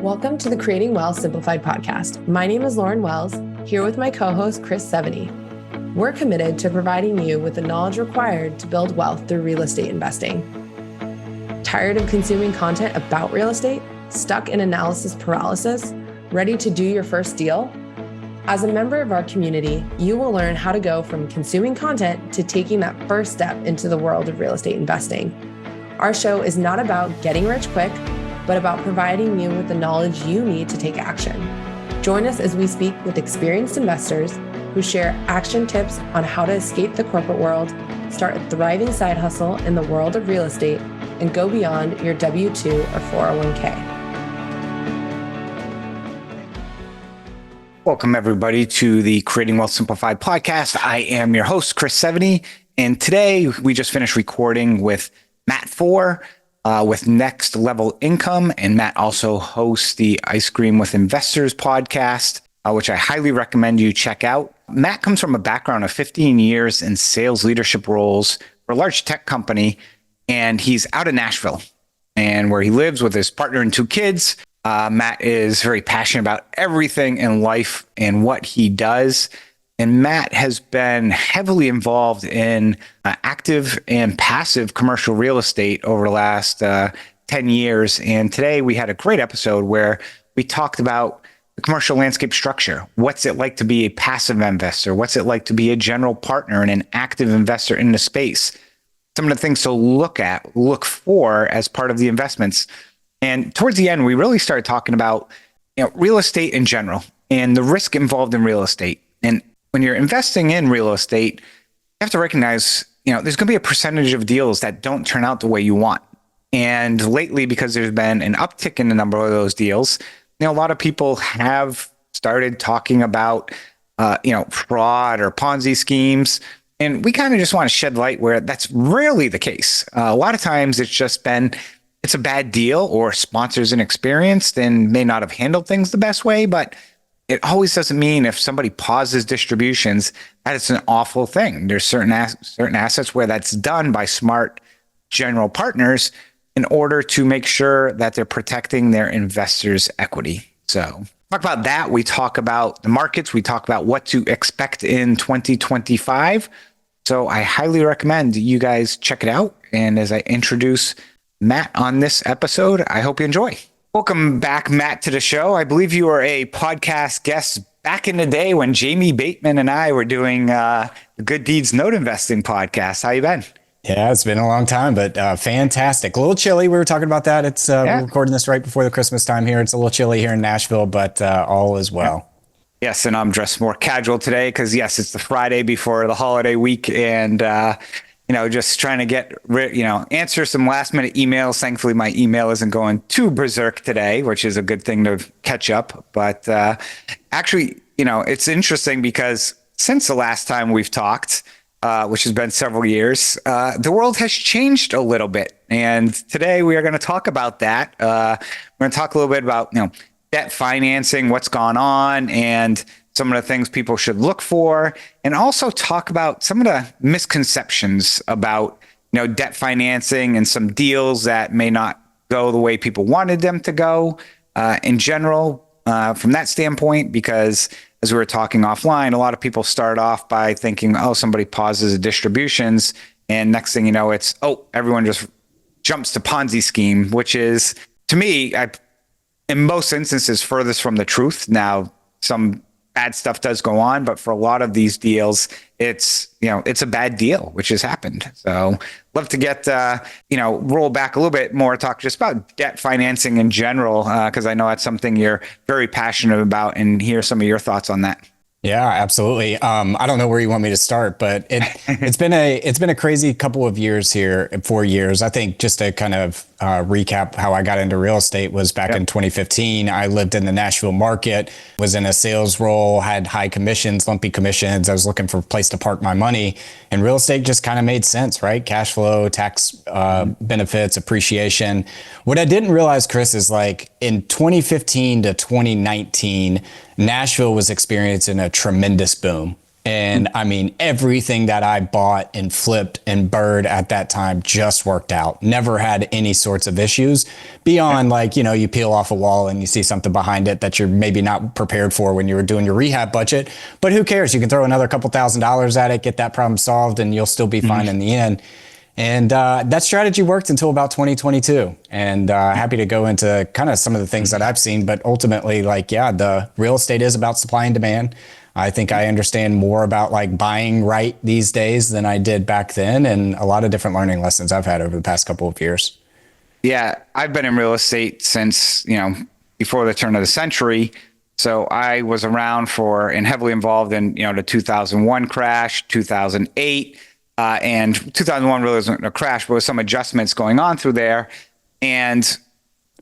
Welcome to the Creating Wealth Simplified podcast. My name is Lauren Wells, here with my co-host, Chris Seveney. We're committed to providing you with the knowledge required to build wealth through real estate investing. Tired of consuming content about real estate? Stuck in analysis paralysis? Ready to do your first deal? As a member of our community, you will learn how to go from consuming content to taking that first step into the world of real estate investing. Our show is not about getting rich quick, but about providing you with the knowledge you need to take action. Join us as we speak with experienced investors who share action tips on how to escape the corporate world, start a thriving side hustle in the world of real estate, and go beyond your W-2 or 401k. Welcome, everybody, to the Creating Wealth Simplified podcast. I am your host, Chris Seveney, and today we just finished recording with Matt Fore with Next Level Income, and Matt also hosts the Ice Cream with Investors podcast, which I highly recommend you check out. Matt comes from a background of 15 years in sales leadership roles for a large tech company, and he's out of Nashville, and where he lives with his partner and 2 kids. Matt is very passionate about everything in life and what he does. And Matt has been heavily involved in active and passive commercial real estate over the last 10 years. And today we had a great episode where we talked about the commercial landscape structure. What's it like to be a passive investor? What's it like to be a general partner and an active investor in the space? Some of the things to look for as part of the investments. And towards the end, we really started talking about, real estate in general and the risk involved in real estate. And when you're investing in real estate, you have to recognize, there's going to be a percentage of deals that don't turn out the way you want. And lately, because there's been an uptick in the number of those deals, a lot of people have started talking about, fraud or Ponzi schemes. And we kind of just want to shed light where that's rarely the case. A lot of times it's a bad deal, or sponsors inexperienced and may not have handled things the best way, but it always doesn't mean if somebody pauses distributions that it's an awful thing. There's certain assets where that's done by smart general partners in order to make sure that they're protecting their investors' equity. So talk about that. We talk about the markets. We talk about what to expect in 2025. So I highly recommend you guys check it out. And as I introduce Matt on this episode, I hope you enjoy. Welcome back, Matt, to the show. I believe you were a podcast guest back in the day when Jamie Bateman and I were doing the Good Deeds Note Investing podcast. How you been? Yeah, it's been a long time, but fantastic. A little chilly. We were talking about that. We're recording this right before the Christmas time here. It's a little chilly here in Nashville, but all is well. Yes, and I'm dressed more casual today because, yes, it's the Friday before the holiday week, and just trying to answer some last minute emails. Thankfully, my email isn't going too berserk today, which is a good thing to catch up. But actually, it's interesting because since the last time we've talked, which has been several years, the world has changed a little bit. And today we are going to talk about that. We're going to talk a little bit about, debt financing, what's gone on, and some of the things people should look for, and also talk about some of the misconceptions about, debt financing and some deals that may not go the way people wanted them to go in general from that standpoint, because as we were talking offline, a lot of people start off by thinking, somebody pauses the distributions, and next thing you know, it's, everyone just jumps to Ponzi scheme, which is, to me, in most instances, furthest from the truth. Now, some bad stuff does go on, but for a lot of these deals, it's a bad deal, which has happened. So love to get, roll back a little bit more, talk just about debt financing in general, because I know that's something you're very passionate about, and hear some of your thoughts on that. Yeah, absolutely. I don't know where you want me to start, but it's been a crazy couple of years here, 4 years. I think just to kind of recap how I got into real estate was back in 2015. I lived in the Nashville market, was in a sales role, had high commissions, lumpy commissions. I was looking for a place to park my money, and real estate just kind of made sense, right? Cash flow, tax benefits, appreciation. What I didn't realize, Chris, is like in 2015 to 2019, Nashville was experiencing a tremendous boom. And I mean, everything that I bought and flipped and bird at that time just worked out. Never had any sorts of issues beyond like, you know, you peel off a wall and you see something behind it that you're maybe not prepared for when you were doing your rehab budget. But who cares? You can throw another couple $1,000s at it, get that problem solved, and you'll still be fine in the end. And that strategy worked until about 2022. And happy to go into kind of some of the things that I've seen. But ultimately, like, yeah, the real estate is about supply and demand. I think I understand more about like buying right these days than I did back then. And a lot of different learning lessons I've had over the past couple of years. Yeah, I've been in real estate since, before the turn of the century. So I was around for and heavily involved in, the 2001 crash, 2008. And 2001 really wasn't a crash, but with some adjustments going on through there. And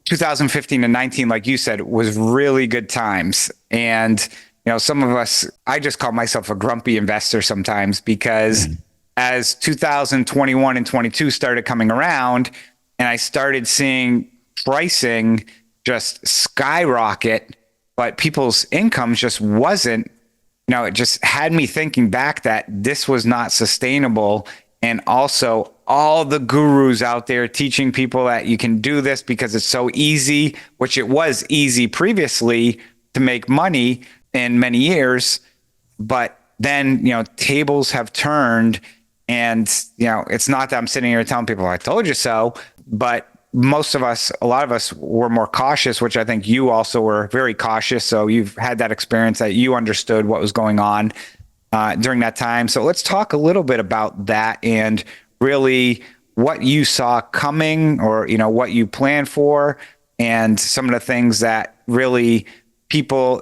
2015 and 19, like you said, was really good times. And, some of us, I just call myself a grumpy investor sometimes because as 2021 and 22 started coming around and I started seeing pricing just skyrocket, but people's incomes just wasn't, it just had me thinking back that this was not sustainable. And also all the gurus out there teaching people that you can do this because it's so easy, which it was easy previously to make money in many years. But then, tables have turned and, it's not that I'm sitting here telling people I told you so, but a lot of us were more cautious, which I think you also were very cautious. So you've had that experience that you understood what was going on during that time. So let's talk a little bit about that and really what you saw coming or, what you planned for and some of the things that really people,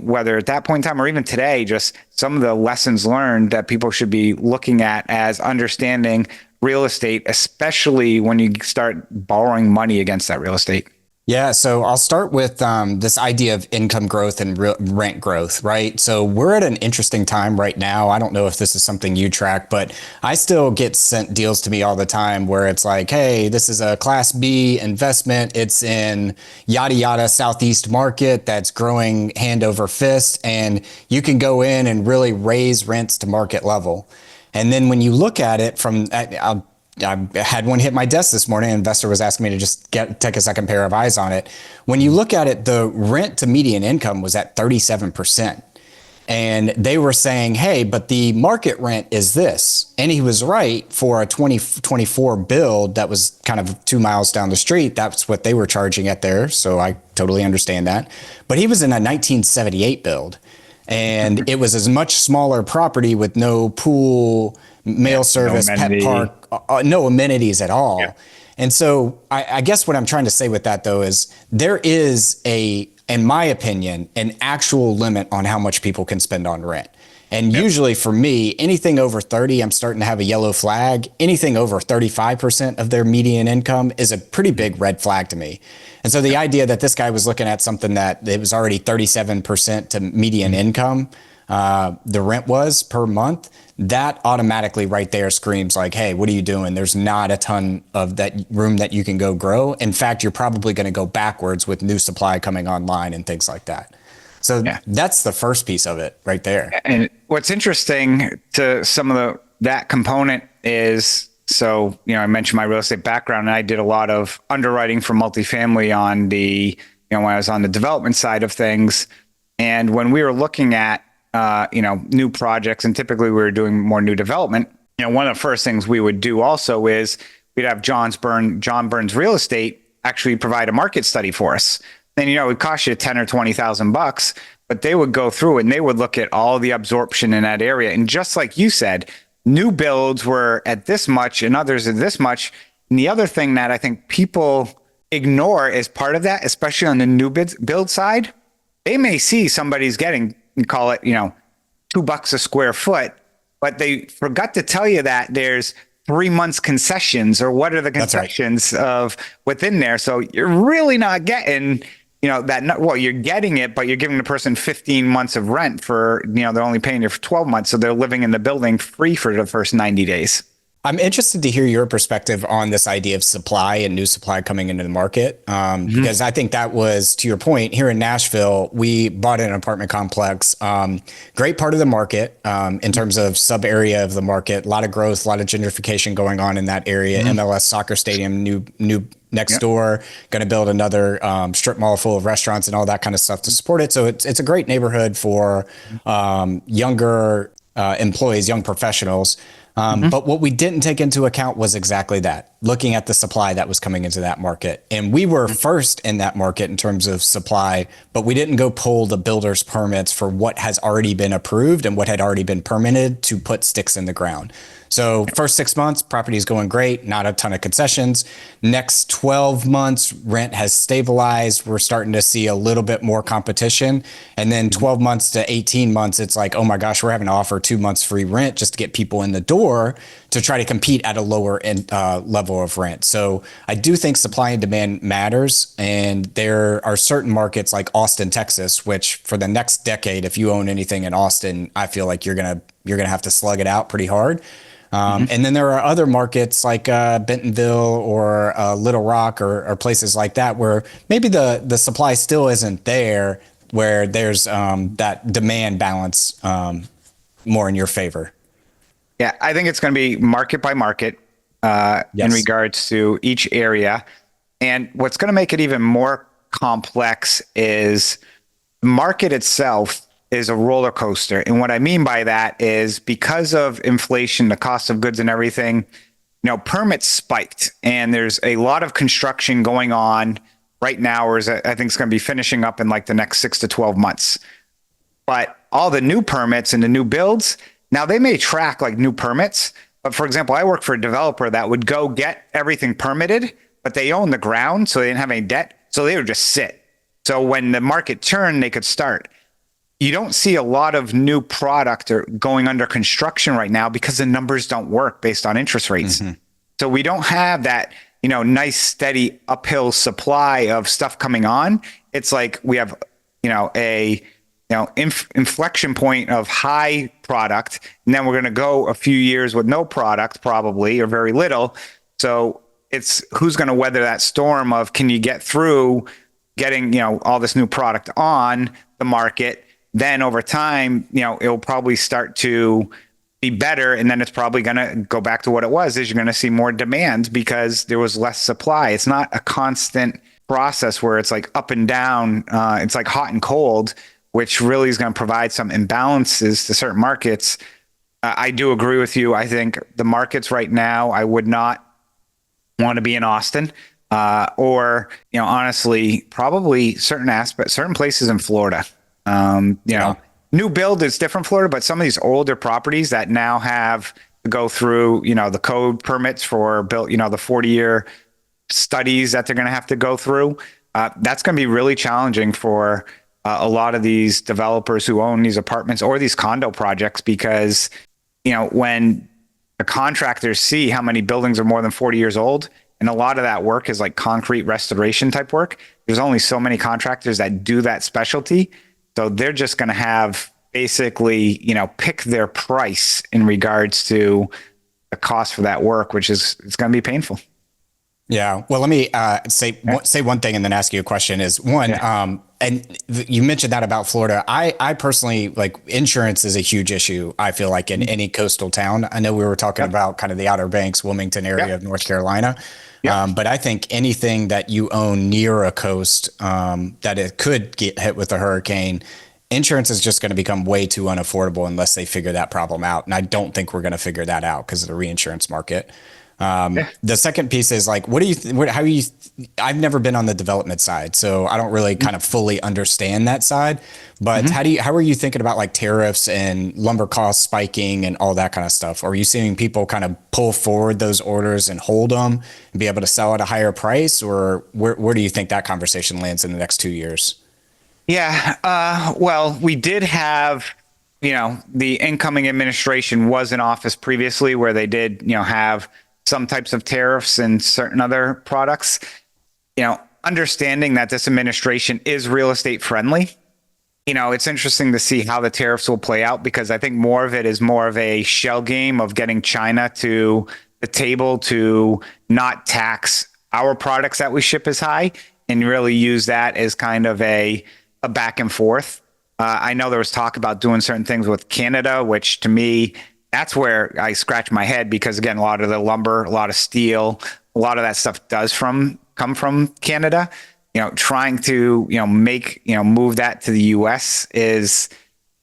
whether at that point in time or even today, just some of the lessons learned that people should be looking at as understanding real estate, especially when you start borrowing money against that real estate. Yeah, so I'll start with this idea of income growth and rent growth, right? So we're at an interesting time right now. I don't know if this is something you track, but I still get sent deals to me all the time where it's like, hey, this is a Class B investment. It's in yada yada Southeast market that's growing hand over fist, and you can go in and really raise rents to market level. And then when you look at it from, I had one hit my desk this morning. An investor was asking me to just take a second pair of eyes on it. When you look at it, the rent to median income was at 37%. And they were saying, hey, but the market rent is this. And he was right. For a 2024 build that was kind of 2 miles down the street, that's what they were charging at there. So I totally understand that. But he was in a 1978 build. And it was a much smaller property with no pool, mail service, pet park, no amenities at all. Yeah. And so I guess what I'm trying to say with that, though, is there is in my opinion, an actual limit on how much people can spend on rent. And usually for me, anything over 30, I'm starting to have a yellow flag. Anything over 35% of their median income is a pretty big red flag to me. And so the idea that this guy was looking at something that it was already 37% to median income, the rent was per month, that automatically right there screams like, hey, what are you doing? There's not a ton of that room that you can go grow. In fact, you're probably going to go backwards with new supply coming online and things like that. So that's the first piece of it right there. And what's interesting to some of that component is, so, I mentioned my real estate background and I did a lot of underwriting for multifamily on the, when I was on the development side of things. And when we were looking at, new projects, and typically we were doing more new development, one of the first things we would do also is we'd have John Burns Real Estate actually provide a market study for us. And, it would cost you $10,000 or $20,000, but they would go through and they would look at all the absorption in that area. And just like you said, new builds were at this much and others at this much. And the other thing that I think people ignore as part of that, especially on the new build side, they may see somebody's getting, call it, $2 a square foot, but they forgot to tell you that there's 3 months concessions, or what are the concessions of within there. So you're really not getting, you're getting it, but you're giving the person 15 months of rent for, they're only paying you for 12 months. So they're living in the building free for the first 90 days. I'm interested to hear your perspective on this idea of supply and new supply coming into the market. Because I think that was, to your point, here in Nashville, we bought an apartment complex, great part of the market in terms of sub area of the market, a lot of growth, a lot of gentrification going on in that area. MLS soccer stadium, new next door, going to build another strip mall full of restaurants and all that kind of stuff to support it. So it's a great neighborhood for younger employees, young professionals. But what we didn't take into account was exactly that, looking at the supply that was coming into that market. And we were first in that market in terms of supply, but we didn't go pull the builder's permits for what has already been approved and what had already been permitted to put sticks in the ground. So first 6 months, property is going great, not a ton of concessions. Next 12 months, rent has stabilized. We're starting to see a little bit more competition. And then 12 months to 18 months, it's like, oh my gosh, we're having to offer 2 months free rent just to get people in the door to try to compete at a lower level of rent. So I do think supply and demand matters. And there are certain markets like Austin, Texas, which for the next decade, if you own anything in Austin, I feel like you're gonna have to slug it out pretty hard. And then there are other markets like Bentonville or Little Rock or places like that where maybe the supply still isn't there, where there's that demand balance more in your favor. Yeah, I think it's going to be market by market in regards to each area. And what's going to make it even more complex is the market itself is a roller coaster. And what I mean by that is because of inflation, the cost of goods and everything, permits spiked, and there's a lot of construction going on right now, or I think it's going to be finishing up in like the next 6 to 12 months. But all the new permits and the new builds, now they may track like new permits. But for example, I work for a developer that would go get everything permitted, but they own the ground, so they didn't have any debt. So they would just sit. So when the market turned, they could start. You don't see a lot of new product or going under construction right now because the numbers don't work based on interest rates. So we don't have that, nice steady uphill supply of stuff coming on. It's like we have, a inflection point of high product, and then we're going to go a few years with no product probably, or very little. So it's who's going to weather that storm of, can you get through getting, all this new product on the market? Then over time, it'll probably start to be better. And then it's probably going to go back to what it was, is you're going to see more demand because there was less supply. It's not a constant process where it's like up and down. It's like hot and cold, which really is going to provide some imbalances to certain markets. I do agree with you. I think the markets right now, I would not want to be in Austin or, honestly, probably certain places in Florida. New build is different Florida, but some of these older properties that now have to go through, the code permits for built, the 40-year studies that they're going to have to go through. That's going to be really challenging for a lot of these developers who own these apartments or these condo projects, because, when the contractors see how many buildings are more than 40 years old, and a lot of that work is like concrete restoration type work, there's only so many contractors that do that specialty. So they're just going to have basically, pick their price in regards to the cost for that work, which is, it's going to be painful. Yeah. Well, let me say one thing and then ask you a question. Is one, and you mentioned that about Florida. I personally, like, insurance is a huge issue, I feel like, in any coastal town. I know we were talking about kind of the Outer Banks, Wilmington area of North Carolina. But I think anything that you own near a coast that it could get hit with a hurricane, insurance is just going to become way too unaffordable unless they figure that problem out. And I don't think we're going to figure that out because of the reinsurance market. The second piece is like, I've never been on the development side, so I don't really kind of fully understand that side, but how are you thinking about like tariffs and lumber costs spiking and all that kind of stuff? Are you seeing people kind of pull forward those orders and hold them and be able to sell at a higher price, or where do you think that conversation lands in the next 2 years? Yeah. Well, we did have, the incoming administration was in office previously where they did, have some types of tariffs and certain other products. Understanding that this administration is real estate friendly, it's interesting to see how the tariffs will play out, because I think more of it is more of a shell game of getting China to the table to not tax our products that we ship as high and really use that as kind of a back and forth. I know there was talk about doing certain things with Canada, which to me, that's where I scratch my head because again, a lot of the lumber, a lot of steel, a lot of that stuff does come from Canada. Trying to, move that to the US is,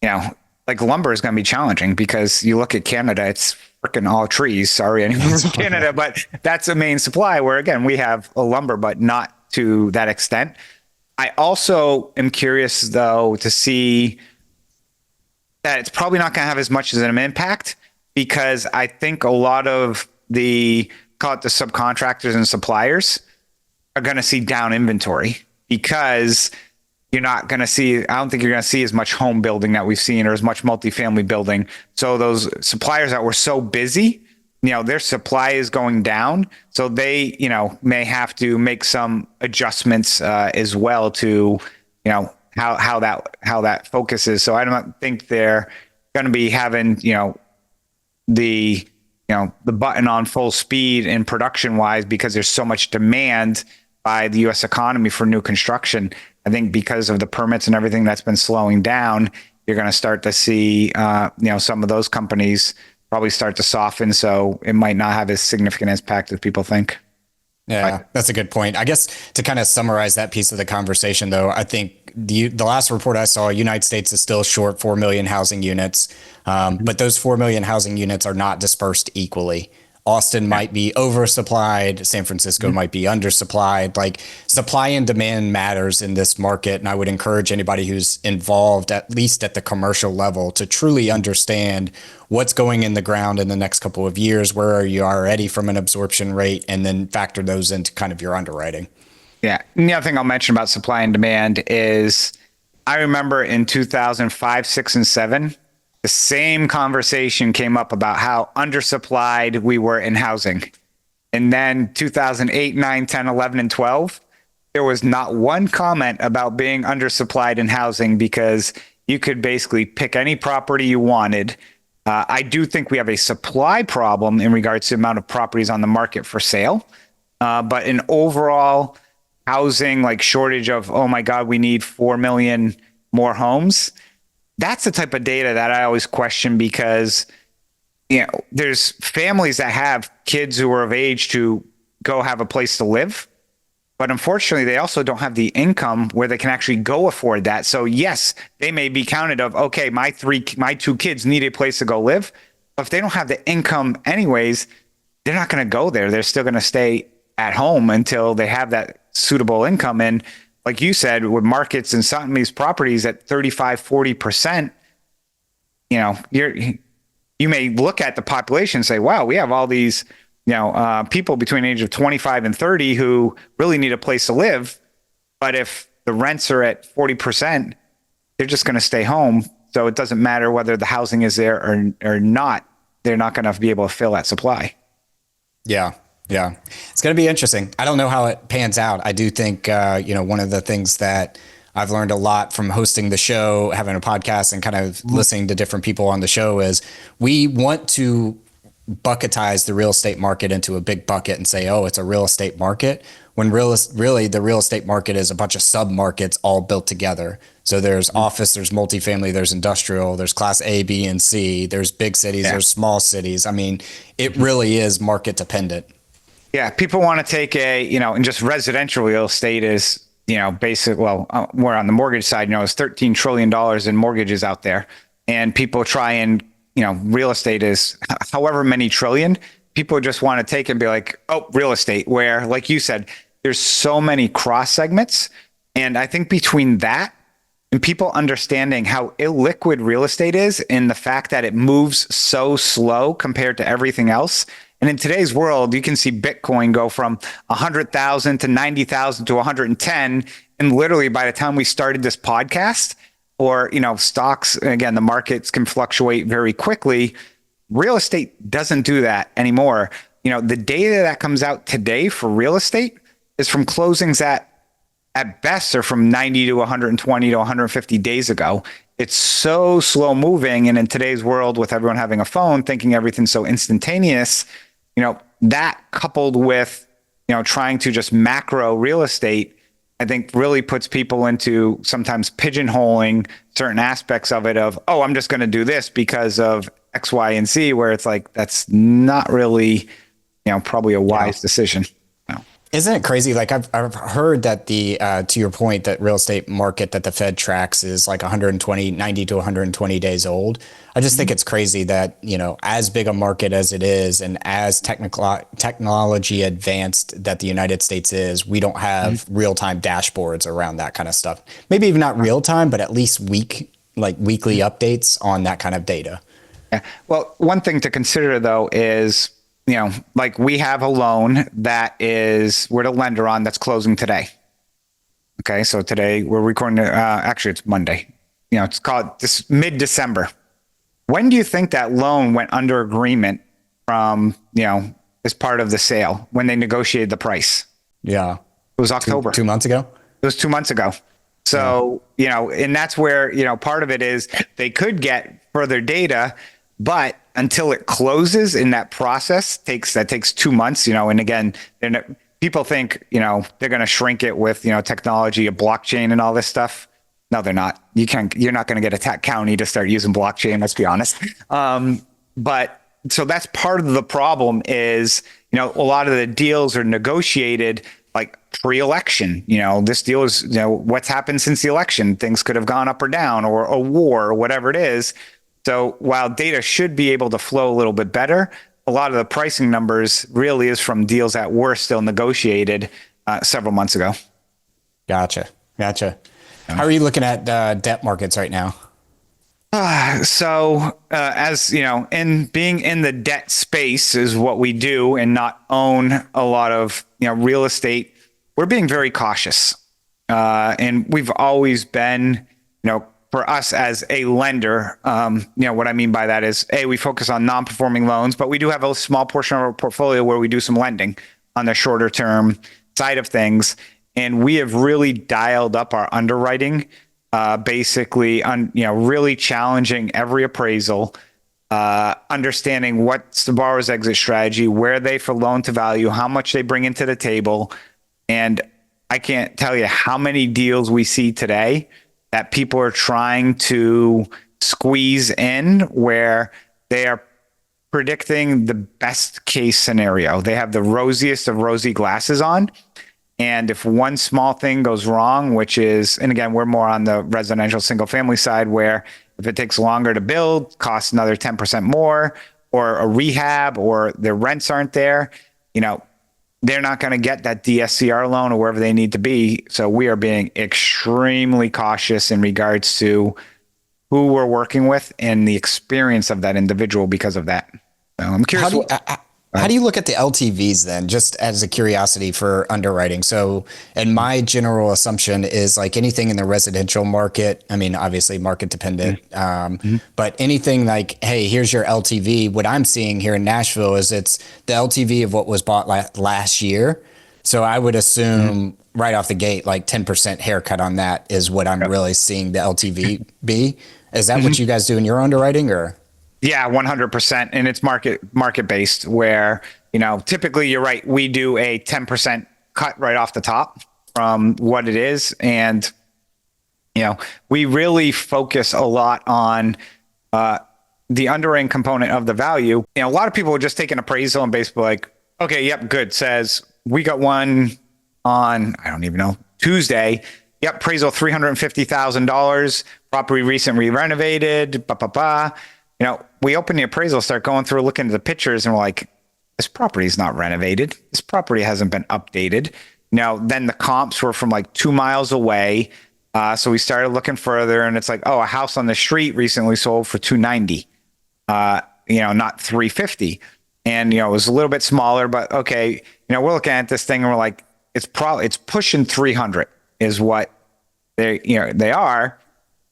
like lumber is going to be challenging because you look at Canada, it's freaking all trees. Sorry, anyone from Canada, but that's a main supply where again, we have a lumber, but not to that extent. I also am curious though to see that it's probably not going to have as much as an impact because I think a lot of call it the subcontractors and suppliers are going to see down inventory because you're not going to see, I don't think you're going to see as much home building that we've seen or as much multifamily building. So those suppliers that were so busy, their supply is going down. So they, may have to make some adjustments as well to, how that focuses. So I don't think they're going to be having, the button on full speed and production wise because there's so much demand by the US economy for new construction. I think because of the permits and everything that's been slowing down, you're going to start to see, some of those companies probably start to soften. So it might not have as significant impact as people think. Yeah, that's a good point. I guess to kind of summarize that piece of the conversation, though, I think the last report I saw, United States is still short 4 million housing units, but those 4 million housing units are not dispersed equally. Austin might be oversupplied. San Francisco might be undersupplied. Like supply and demand matters in this market. And I would encourage anybody who's involved, at least at the commercial level, to truly understand what's going in the ground in the next couple of years. Where are you already from an absorption rate? And then factor those into kind of your underwriting. Yeah. And the other thing I'll mention about supply and demand is I remember in 2005, 6, and 7, the same conversation came up about how undersupplied we were in housing. And then 2008, 9, 10, 11, and 12, there was not one comment about being undersupplied in housing because you could basically pick any property you wanted. I do think we have a supply problem in regards to the amount of properties on the market for sale. But an overall housing like shortage of, oh my God, we need 4 million more homes. That's the type of data that I always question because, there's families that have kids who are of age to go have a place to live. But unfortunately, they also don't have the income where they can actually go afford that. So yes, they may be counted of, okay, my 2 kids need a place to go live. But if they don't have the income anyways, they're not going to go there. They're still going to stay at home until they have that suitable income. And like you said, with markets and some of these properties at 35, 40%, you may look at the population and say, wow, we have all these, people between the age of 25 and 30 who really need a place to live. But if the rents are at 40%, they're just going to stay home. So it doesn't matter whether the housing is there or not. They're not going to be able to fill that supply. Yeah. Yeah, it's going to be interesting. I don't know how it pans out. I do think, one of the things that I've learned a lot from hosting the show, having a podcast and kind of listening to different people on the show is we want to bucketize the real estate market into a big bucket and say, oh, it's a real estate market, when really the real estate market is a bunch of sub markets all built together. So there's office, there's multifamily, there's industrial, there's class A, B, and C, there's big cities, there's small cities. I mean, it really is market dependent. Yeah, people want to take and just residential real estate is, basic. Well, we're on the mortgage side, it's $13 trillion in mortgages out there. And people try and, real estate is however many trillion. People just want to take and be like, oh, real estate, where, like you said, there's so many cross segments. And I think between that and people understanding how illiquid real estate is and the fact that it moves so slow compared to everything else. And in today's world, you can see Bitcoin go from 100,000 to 90,000 to 110. And literally by the time we started this podcast or, stocks, again, the markets can fluctuate very quickly. Real estate doesn't do that anymore. The data that comes out today for real estate is from closings that at best are from 90 to 120 to 150 days ago. It's so slow moving. And in today's world with everyone having a phone, thinking everything's so instantaneous, that coupled with, trying to just macro real estate, I think really puts people into sometimes pigeonholing certain aspects of it of, oh, I'm just going to do this because of X, Y, and Z, where it's like, that's not really, probably a wise decision. No. Isn't it crazy? Like I've heard that the, to your point, that real estate market that the Fed tracks is like 90 to 120 days old. I just think it's crazy that, as big a market as it is and as technology advanced that the United States is, we don't have real-time dashboards around that kind of stuff. Maybe even not real time, but at least weekly updates on that kind of data. Yeah. Well, one thing to consider though is, like we have a loan that we're the lender on that's closing today. Okay. So today we're recording, actually it's Monday, it's called this mid-December. When do you think that loan went under agreement from, as part of the sale when they negotiated the price? Yeah. It was October. 2 months ago? It was 2 months ago. So, and that's where, part of it is they could get further data, but until it closes in that process takes 2 months, and again, people think, they're going to shrink it with, technology, a blockchain and all this stuff. No, they're not. You're not going to get a county to start using blockchain. Let's be honest. But so that's part of the problem is, a lot of the deals are negotiated like pre-election. This deal is, what's happened since the election. Things could have gone up or down, or a war, or whatever it is. So while data should be able to flow a little bit better, a lot of the pricing numbers really is from deals that were still negotiated several months ago. Gotcha. How are you looking at debt markets right now? So as in being in the debt space is what we do and not own a lot of, real estate, we're being very cautious. And we've always been, for us as a lender, what I mean by that is, we focus on non-performing loans, but we do have a small portion of our portfolio where we do some lending on the shorter term side of things. And we have really dialed up our underwriting, basically on, really challenging every appraisal, understanding what's the borrower's exit strategy, where they for loan to value, how much they bring into the table. And I can't tell you how many deals we see today that people are trying to squeeze in where they are predicting the best case scenario. They have the rosiest of rosy glasses on. And if one small thing goes wrong, which is, and again, we're more on the residential single family side, where if it takes longer to build, costs another 10% more, or a rehab, or their rents aren't there, they're not going to get that DSCR loan or wherever they need to be. So we are being extremely cautious in regards to who we're working with and the experience of that individual because of that. So I'm curious. How do you look at the LTVs then, just as a curiosity for underwriting? So, and my general assumption is like anything in the residential market, I mean, obviously market dependent, but anything like, hey, here's your LTV. What I'm seeing here in Nashville is it's the LTV of what was bought last year. So I would assume right off the gate, like 10% haircut on that is what I'm really seeing the LTV be. Is that what you guys do in your underwriting, or? Yeah, 100%. And it's market based where, typically you're right. We do a 10% cut right off the top from what it is. And, we really focus a lot on the underwriting component of the value. A lot of people would just take an appraisal and basically like, okay, yep, good. Says we got one on, I don't even know, Tuesday. Yep, appraisal $350,000, property recently renovated, we open the appraisal, start going through, looking at the pictures, and we're like, this property is not renovated. This property hasn't been updated. Then the comps were from like 2 miles away. So we started looking further, and it's like, a house on the street recently sold for $290, not $350. And, it was a little bit smaller, but okay, we're looking at this thing and we're like, it's pushing 300 is what they are.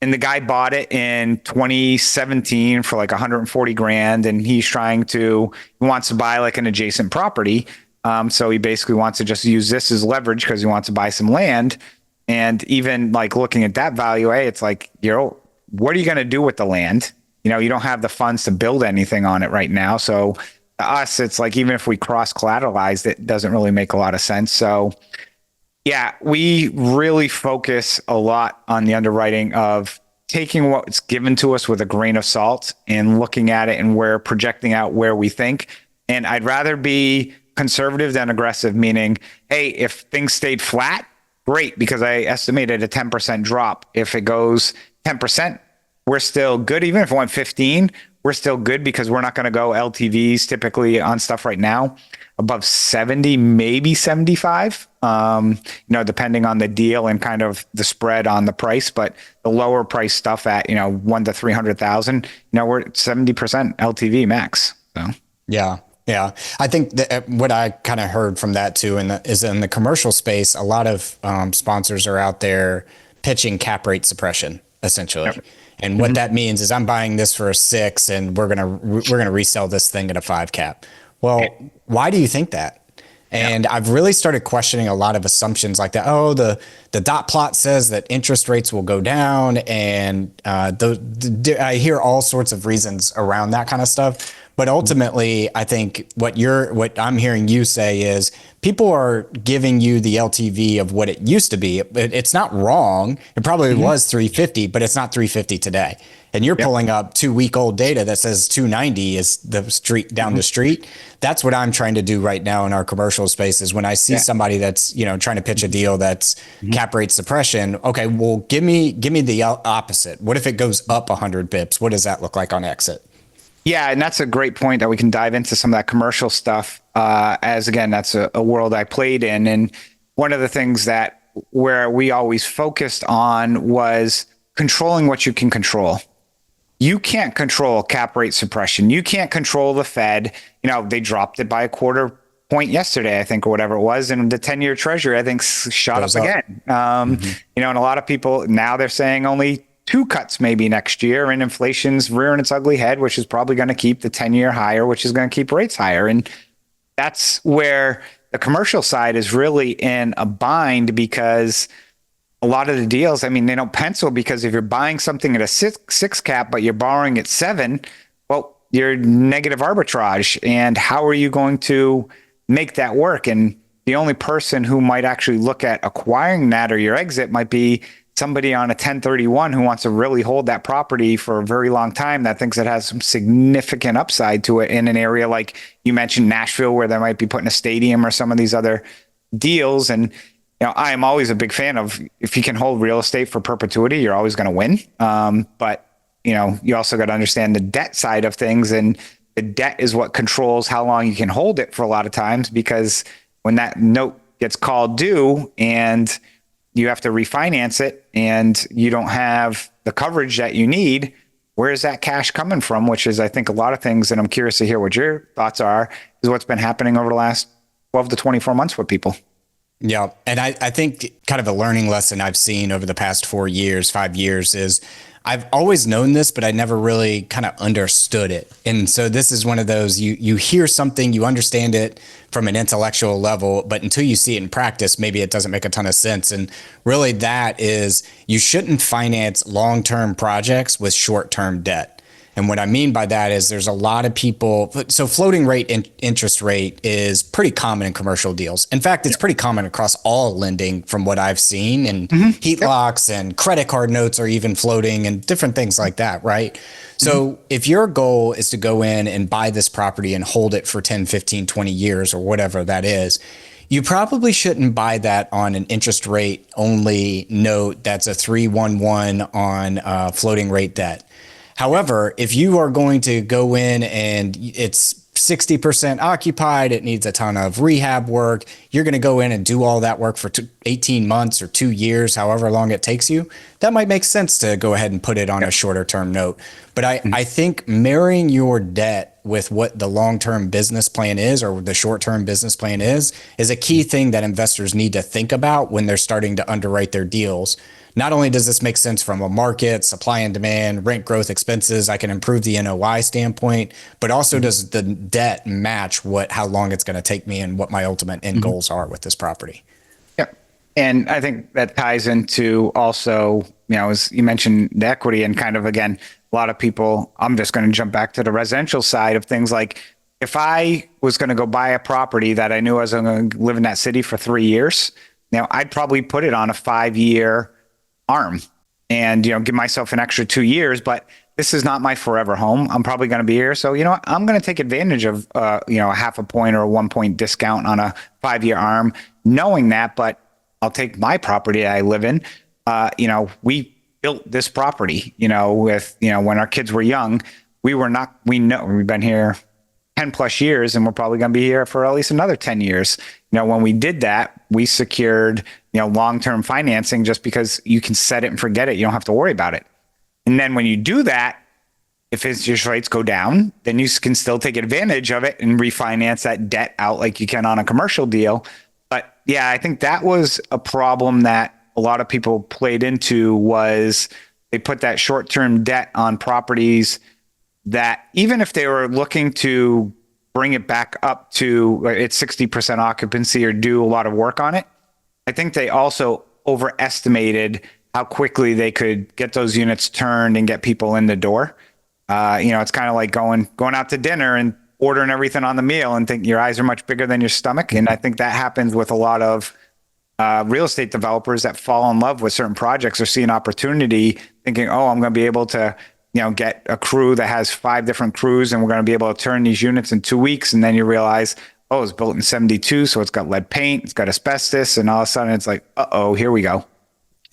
And the guy bought it in 2017 for like 140 grand. And he wants to buy like an adjacent property. So he basically wants to just use this as leverage because he wants to buy some land. And even like looking at that value, it's like, what are you going to do with the land? You don't have the funds to build anything on it right now. So to us, it's like, even if we cross collateralized, it doesn't really make a lot of sense. So yeah, we really focus a lot on the underwriting of taking what's given to us with a grain of salt and looking at it, and we're projecting out where we think. And I'd rather be conservative than aggressive, meaning, hey, if things stayed flat, great, because I estimated a 10% drop. If it goes 10%, we're still good. Even if it went 15, we're still good, because we're not going to go LTVs typically on stuff right now above 70, maybe 75, depending on the deal and kind of the spread on the price. But the lower price stuff at, 1 to 300,000, we're at 70% LTV max. So, yeah. Yeah. I think that what I kind of heard from that too, is in the commercial space, a lot of sponsors are out there pitching cap rate suppression, essentially. Yep. And what that means is, I'm buying this for a 6 and we're going to resell this thing at a 5 cap. Well, why do you think that? And I've really started questioning a lot of assumptions like that. Oh, the dot plot says that interest rates will go down, and I hear all sorts of reasons around that kind of stuff. But ultimately, I think what I'm hearing you say is, people are giving you the LTV of what it used to be. It's not wrong. It probably was 350, but it's not 350 today. And you're pulling up 2-week-old data that says 290 is the street down the street. That's what I'm trying to do right now in our commercial space, is when I see somebody that's, trying to pitch a deal that's cap rate suppression. Okay, well, give me the opposite. What if it goes up 100 bips? What does that look like on exit? Yeah, and that's a great point that we can dive into some of that commercial stuff. As again, that's a world I played in. And one of the things where we always focused on was controlling what you can control. You can't control cap rate suppression. You can't control the Fed. They dropped it by a quarter point yesterday, I think, or whatever it was. And the 10-year treasury, I think, shot up again. And a lot of people now, they're saying only 2 cuts maybe next year, and inflation's rearing its ugly head, which is probably going to keep the 10-year higher, which is going to keep rates higher. And that's where the commercial side is really in a bind, because a lot of the deals, they don't pencil, because if you're buying something at a six cap, but you're borrowing at 7, well, you're negative arbitrage. And how are you going to make that work? And the only person who might actually look at acquiring that or your exit might be somebody on a 1031 who wants to really hold that property for a very long time, that thinks it has some significant upside to it in an area like you mentioned, Nashville, where they might be putting a stadium or some of these other deals. And I am always a big fan of, if you can hold real estate for perpetuity, you're always going to win. But you also got to understand the debt side of things, and the debt is what controls how long you can hold it for a lot of times, because when that note gets called due and you have to refinance it and you don't have the coverage that you need, where is that cash coming from? Which is, I think, a lot of things, and I'm curious to hear what your thoughts are, is what's been happening over the last 12 to 24 months with people. Yeah. And I think kind of a learning lesson I've seen over the past 5 years is, I've always known this, but I never really kind of understood it. And so this is one of those, you hear something, you understand it from an intellectual level, but until you see it in practice, maybe it doesn't make a ton of sense. And really, that is, you shouldn't finance long-term projects with short-term debt. And what I mean by that is, there's a lot of people. So floating rate interest rate is pretty common in commercial deals. In fact, it's pretty common across all lending from what I've seen, and heat locks and credit card notes are even floating and different things like that, right? So if your goal is to go in and buy this property and hold it for 10, 15, 20 years or whatever that is, you probably shouldn't buy that on an interest rate only note that's a 311 on floating rate debt. However, if you are going to go in and it's 60% occupied, it needs a ton of rehab work, you're going to go in and do all that work for 18 months or 2 years, however long it takes you, that might make sense to go ahead and put it on a shorter term note. But I think marrying your debt with what the long-term business plan is, or the short-term business plan is a key thing that investors need to think about when they're starting to underwrite their deals. Not only does this make sense from a market, supply and demand, rent growth, expenses, I can improve the NOI standpoint, but also does the debt match how long it's going to take me and what my ultimate end goals are with this property. Yeah. And I think that ties into also, as you mentioned, the equity, and kind of, again, a lot of people, I'm just going to jump back to the residential side of things. Like, if I was going to go buy a property that I knew I was going to live in that city for 3 years, I'd probably put it on a 5-year arm and, give myself an extra 2 years. But this is not my forever home. I'm probably going to be here. So, what? I'm going to take advantage of, a half a point or a 1 point discount on a 5-year arm, knowing that. But I'll take my property I live in. We built this property, with, when our kids were young, we know we've been here 10 plus years, and we're probably going to be here for at least another 10 years. When we did that, we secured, long-term financing just because you can set it and forget it. You don't have to worry about it. And then when you do that, if interest rates go down, then you can still take advantage of it and refinance that debt out like you can on a commercial deal. But yeah, I think that was a problem that a lot of people played into, was they put that short-term debt on properties that, even if they were looking to bring it back up to its 60% occupancy or do a lot of work on it, I think they also overestimated how quickly they could get those units turned and get people in the door. It's kind of like going out to dinner and ordering everything on the meal and think your eyes are much bigger than your stomach. And I think that happens with a lot of real estate developers that fall in love with certain projects or see an opportunity thinking, oh, I'm going to be able to get a crew that has 5 different crews, and we're going to be able to turn these units in 2 weeks. And then you realize, oh, it's built in 72. So it's got lead paint, it's got asbestos. And all of a sudden it's like, here we go.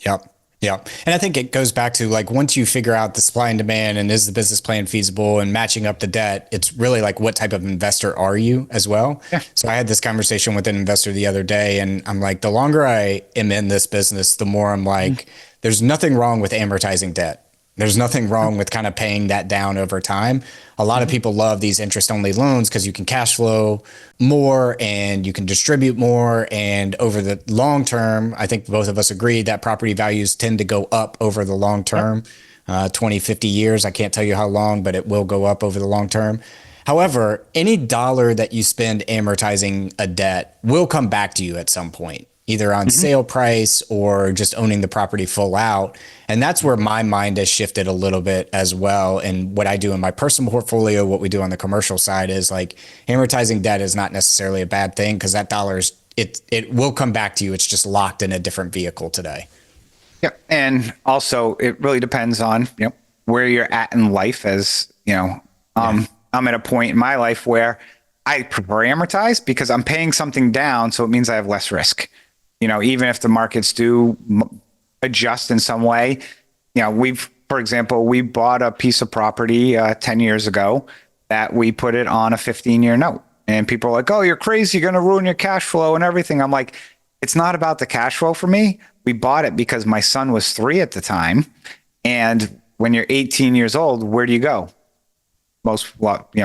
Yep. Yeah. And I think it goes back to, like, once you figure out the supply and demand and is the business plan feasible and matching up the debt, it's really like, what type of investor are you as well? Yeah. So I had this conversation with an investor the other day, and I'm like, the longer I am in this business, the more I'm like, there's nothing wrong with amortizing debt. There's nothing wrong with kind of paying that down over time. A lot of people love these interest-only loans because you can cash flow more and you can distribute more. And over the long term, I think both of us agree that property values tend to go up over the long term, 20, 50 years. I can't tell you how long, but it will go up over the long term. However, any dollar that you spend amortizing a debt will come back to you at some point, either on sale price or just owning the property full out. And that's where my mind has shifted a little bit as well. And what I do in my personal portfolio, what we do on the commercial side, is like, amortizing debt is not necessarily a bad thing, because that dollar's, it will come back to you. It's just locked in a different vehicle today. Yeah. And also it really depends on, where you're at in life. As I'm at a point in my life where I prefer amortize because I'm paying something down. So it means I have less risk. Even if the markets do adjust in some way, for example, we bought a piece of property 10 years ago that we put it on a 15-year note, and people are like, oh, you're crazy. You're going to ruin your cash flow and everything. I'm like, it's not about the cash flow for me. We bought it because my son was 3 at the time. And when you're 18 years old, where do you go? Most,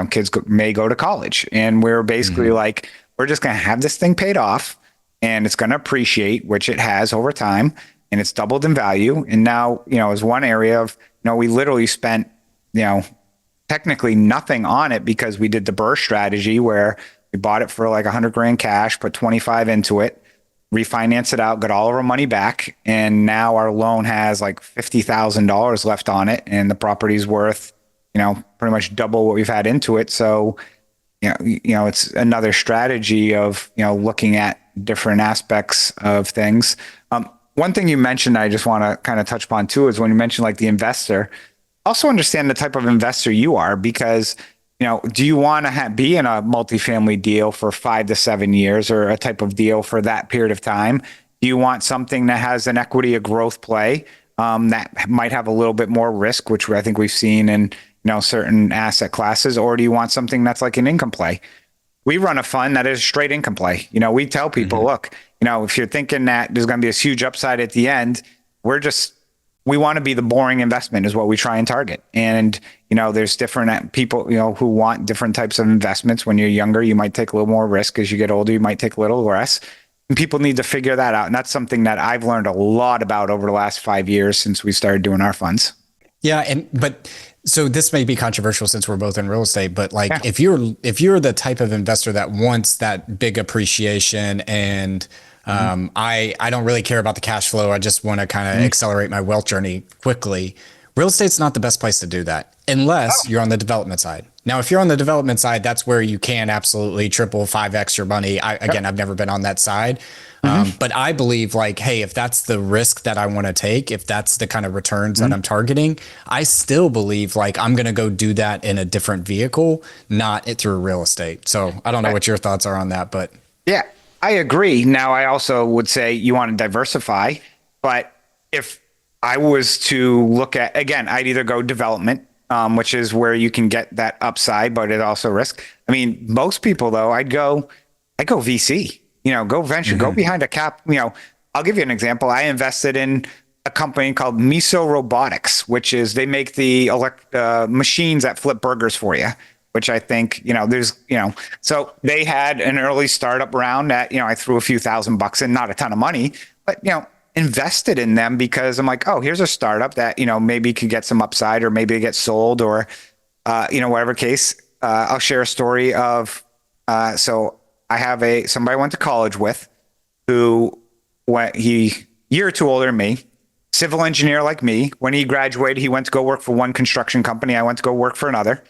kids may go to college, and we're basically like, we're just going to have this thing paid off, and it's going to appreciate, which it has over time, and it's doubled in value. And now, is one area of, we literally spent, technically nothing on it, because we did the burst strategy where we bought it for like $100,000 cash, put 25 into it, refinance it out, got all of our money back. And now our loan has like $50,000 left on it, and the property's worth, pretty much double what we've had into it. So, it's another strategy of, looking at different aspects of things. One thing you mentioned, I just want to kind of touch upon too, is when you mentioned like the investor, also understand the type of investor you are, because, do you want to be in a multifamily deal for 5 to 7 years, or a type of deal for that period of time? Do you want something that has an equity, a growth play that might have a little bit more risk, which I think we've seen in, certain asset classes? Or do you want something that's like an income play? We run a fund that is straight income play. We tell people, look, if you're thinking that there's going to be this huge upside at the end, we want to be the boring investment is what we try and target. And, there's different people, who want different types of investments. When you're younger, you might take a little more risk. As you get older, you might take a little less. And people need to figure that out. And that's something that I've learned a lot about over the last 5 years since we started doing our funds. Yeah. So this may be controversial since we're both in real estate, but like, if you're the type of investor that wants that big appreciation, and I don't really care about the cash flow, I just want to kind of accelerate my wealth journey quickly, real estate's not the best place to do that, unless you're on the development side. Now, if you're on the development side, that's where you can absolutely triple, 5x your money. Again, I've never been on that side. But I believe like, hey, if that's the risk that I want to take, if that's the kind of returns that I'm targeting, I still believe like I'm going to go do that in a different vehicle, not it through real estate. So I don't know what your thoughts are on that, but Yeah, I agree. Now, I also would say you want to diversify, but if I was to look at, again, I'd either go development, which is where you can get that upside, but it also risk. I mean, most people though, I go VC, go venture, go behind a cap. I'll give you an example. I invested in a company called Miso Robotics, which is they make the machines that flip burgers for you, which I think, so they had an early startup round that, I threw a few $1,000 in, not a ton of money, but, invested in them because I'm like, oh, here's a startup that, maybe could get some upside or maybe it gets sold or, whatever case. I'll share a story of, so I have somebody I went to college with who year or two older than me, civil engineer like me. When he graduated, he went to go work for one construction company. I went to go work for another.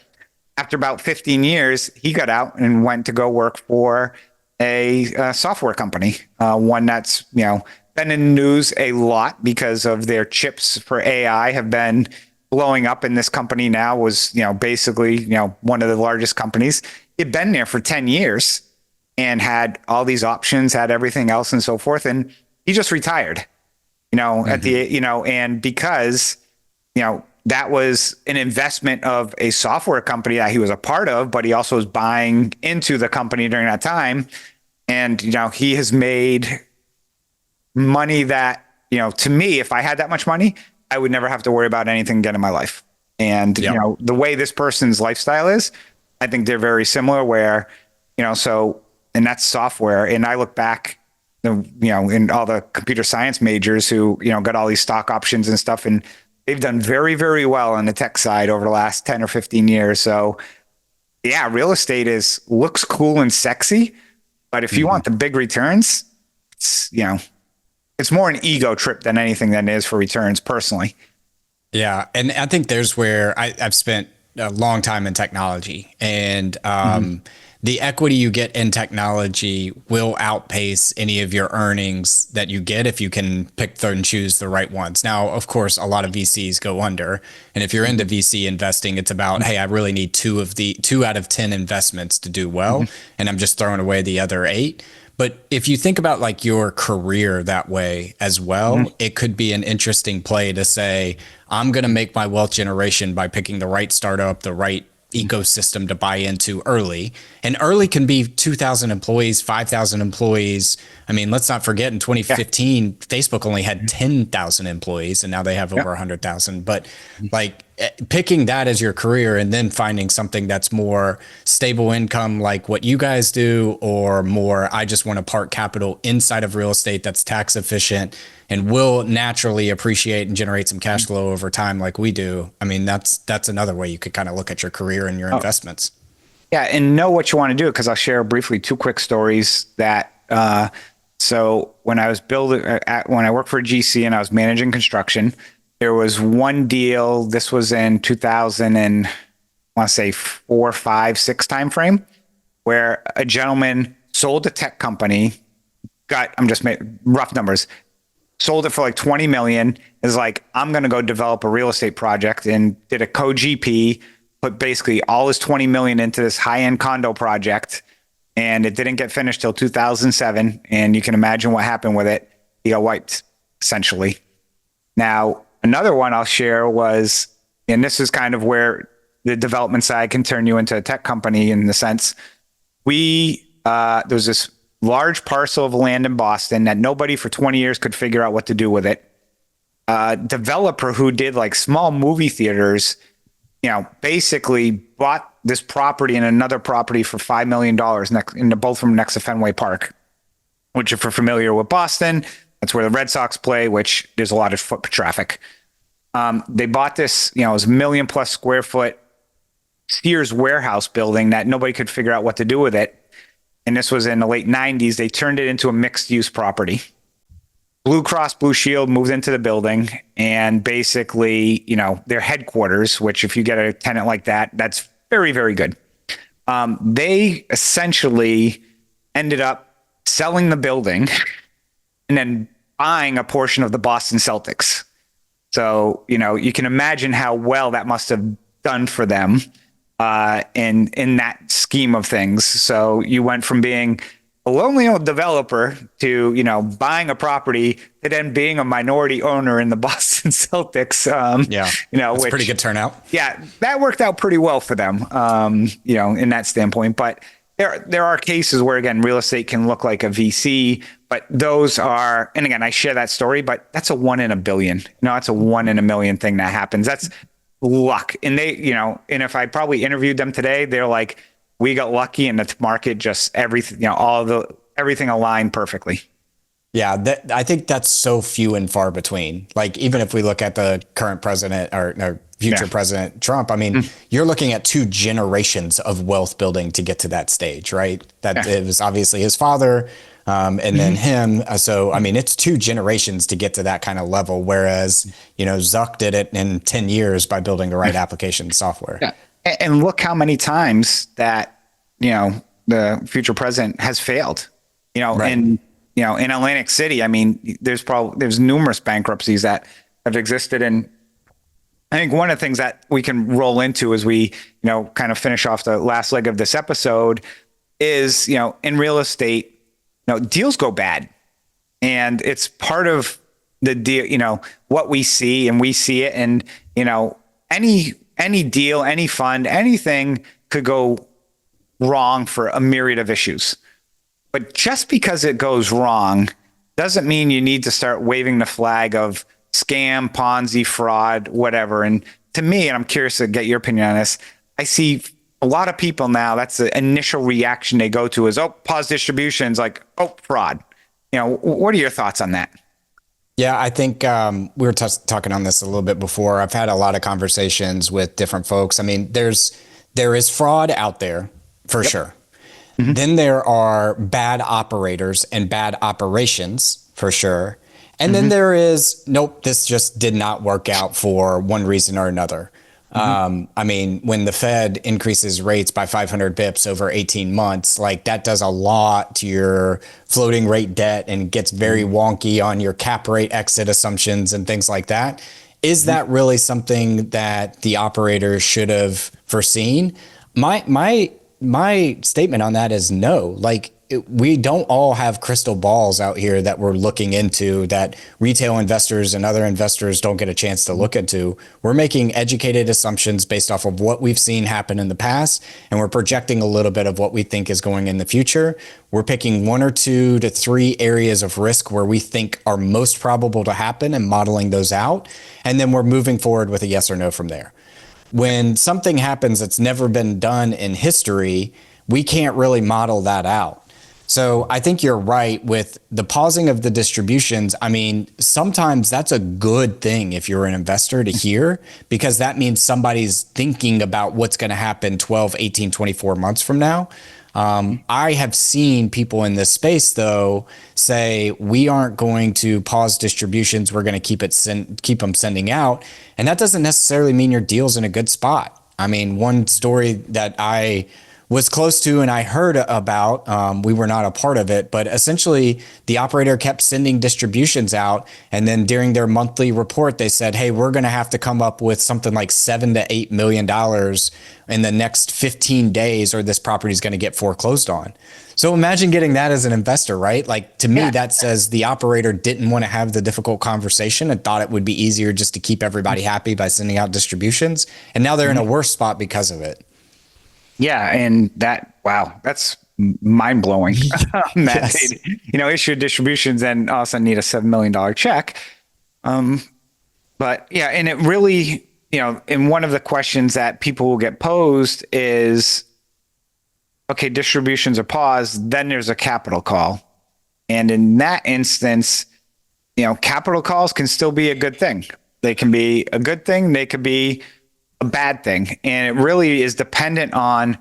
After about 15 years, he got out and went to go work for a software company, one that's, been in the news a lot because of their chips for AI have been blowing up. And this company now was, basically, one of the largest companies. He'd been there for 10 years and had all these options, had everything else and so forth. And he just retired, at the, and because, that was an investment of a software company that he was a part of, but he also was buying into the company during that time. And, he has made money that, to me, if I had that much money, I would never have to worry about anything again in my life. And, the way this person's lifestyle is, I think they're very similar where, and that's software. And I look back, in all the computer science majors who, got all these stock options and stuff, and they've done very, very well on the tech side over the last 10 or 15 years. So yeah, real estate looks cool and sexy, but if you want the big returns, it's more an ego trip than anything that is for returns personally. Yeah. And I think there's where I've spent a long time in technology, and the equity you get in technology will outpace any of your earnings that you get if you can pick and choose the right ones. Now, of course, a lot of VCs go under. And if you're into VC investing, it's about, hey, I really need two out of 10 investments to do well. And I'm just throwing away the other 8. But if you think about like your career that way as well, it could be an interesting play to say, I'm going to make my wealth generation by picking the right startup, the right ecosystem to buy into early. And early can be 2,000 employees, 5,000 employees. I mean, let's not forget in 2015, Facebook only had 10,000 employees and now they have over 100,000. But like picking that as your career and then finding something that's more stable income like what you guys do, or more, I just want to park capital inside of real estate that's tax efficient and will naturally appreciate and generate some cash flow over time like we do. I mean, that's another way you could kind of look at your career and your investments. Yeah, and know what you want to do, because I'll share briefly 2 quick stories that so when I was when I worked for a GC and I was managing construction, there was one deal. This was in 2000 and I want to say 4, 5, 6 timeframe, where a gentleman sold a tech company, I'm just making rough numbers, sold it for like 20 million, is like, I'm going to go develop a real estate project, and did a co-GP, put basically all his 20 million into this high-end condo project. And it didn't get finished till 2007. And you can imagine what happened with it. He got wiped, essentially. Now, another one I'll share was, and this is kind of where the development side can turn you into a tech company in the sense, there was this large parcel of land in Boston that nobody for 20 years could figure out what to do with it. A developer who did like small movie theaters, basically bought this property and another property for $5 million, both from next to Fenway Park, which if you're familiar with Boston, that's where the Red Sox play, which there's a lot of foot traffic. They bought this, it was 1 million+ square foot Sears warehouse building that nobody could figure out what to do with it. And this was in the late 90s. They turned it into a mixed use property. Blue Cross Blue Shield moved into the building, and basically, their headquarters, which if you get a tenant like that, that's very, very good. They essentially ended up selling the building and then buying a portion of the Boston Celtics. So, you can imagine how well that must have done for them in that scheme of things. So you went from being a lonely old developer to, buying a property to then being a minority owner in the Boston Celtics. That's a pretty good turnout. Yeah, that worked out pretty well for them, in that standpoint. But there are cases where, again, real estate can look like a VC, but those are, and again, I share that story, but that's a 1 in a billion. It's a 1 in a million thing that happens. That's luck. And they, and if I probably interviewed them today, they're like, we got lucky and the market just everything, everything aligned perfectly. Yeah, I think that's so few and far between. Like, even if we look at the current president or future President Trump, I mean, you're looking at 2 generations of wealth building to get to that stage, right? It was obviously his father and then him. So, I mean, it's 2 generations to get to that kind of level. Whereas, Zuck did it in 10 years by building the right application software. Yeah. And look how many times that, the future president has failed, Right. in Atlantic City. I mean, there's numerous bankruptcies that have existed. And I think one of the things that we can roll into as we, kind of finish off the last leg of this episode is, in real estate, deals go bad, and it's part of the deal, what we see, and we see it. And, any deal, any fund, anything could go wrong for a myriad of issues. But just because it goes wrong doesn't mean you need to start waving the flag of scam, Ponzi, fraud, whatever. And to me, and I'm curious to get your opinion on this, I see a lot of people now, that's the initial reaction they go to is, pause distributions, like, fraud. What are your thoughts on that? Yeah, I think we were talking on this a little bit before. I've had a lot of conversations with different folks. I mean, there is fraud out there for sure. Mm-hmm. Then there are bad operators and bad operations for sure. And then there is, nope, this just did not work out for one reason or another. I mean, when the Fed increases rates by 500 bips over 18 months, like that does a lot to your floating rate debt and gets very wonky on your cap rate exit assumptions and things like that. Is that really something that the operator should have foreseen? My statement on that is no. Like, we don't all have crystal balls out here that we're looking into, that retail investors and other investors don't get a chance to look into. We're making educated assumptions based off of what we've seen happen in the past, and we're projecting a little bit of what we think is going in the future. We're picking 1 or 2 to 3 areas of risk where we think are most probable to happen and modeling those out. And then we're moving forward with a yes or no from there. When something happens that's never been done in history, we can't really model that out. So I think you're right with the pausing of the distributions. I mean, sometimes that's a good thing if you're an investor to hear, because that means somebody's thinking about what's going to happen 12, 18, 24 months from now. I have seen people in this space, though, say we aren't going to pause distributions. We're going to keep them sending out. And that doesn't necessarily mean your deal's in a good spot. I mean, one story that I was close to and I heard about, we were not a part of it, but essentially the operator kept sending distributions out. And then during their monthly report, they said, hey, we're going to have to come up with something like $7 to $8 million in the next 15 days, or this property is going to get foreclosed on. So imagine getting that as an investor, right? Like, to me, that says the operator didn't want to have the difficult conversation and thought it would be easier just to keep everybody happy by sending out distributions. And now they're in a worse spot because of it. Yeah. And that's mind blowing. Yes. They, issued distributions and all of a sudden need a $7 million check. But yeah, and it really, and one of the questions that people will get posed is, okay, distributions are paused, then there's a capital call. And in that instance, capital calls can still be a good thing. They can be a good thing. They could be a bad thing. And it really is dependent on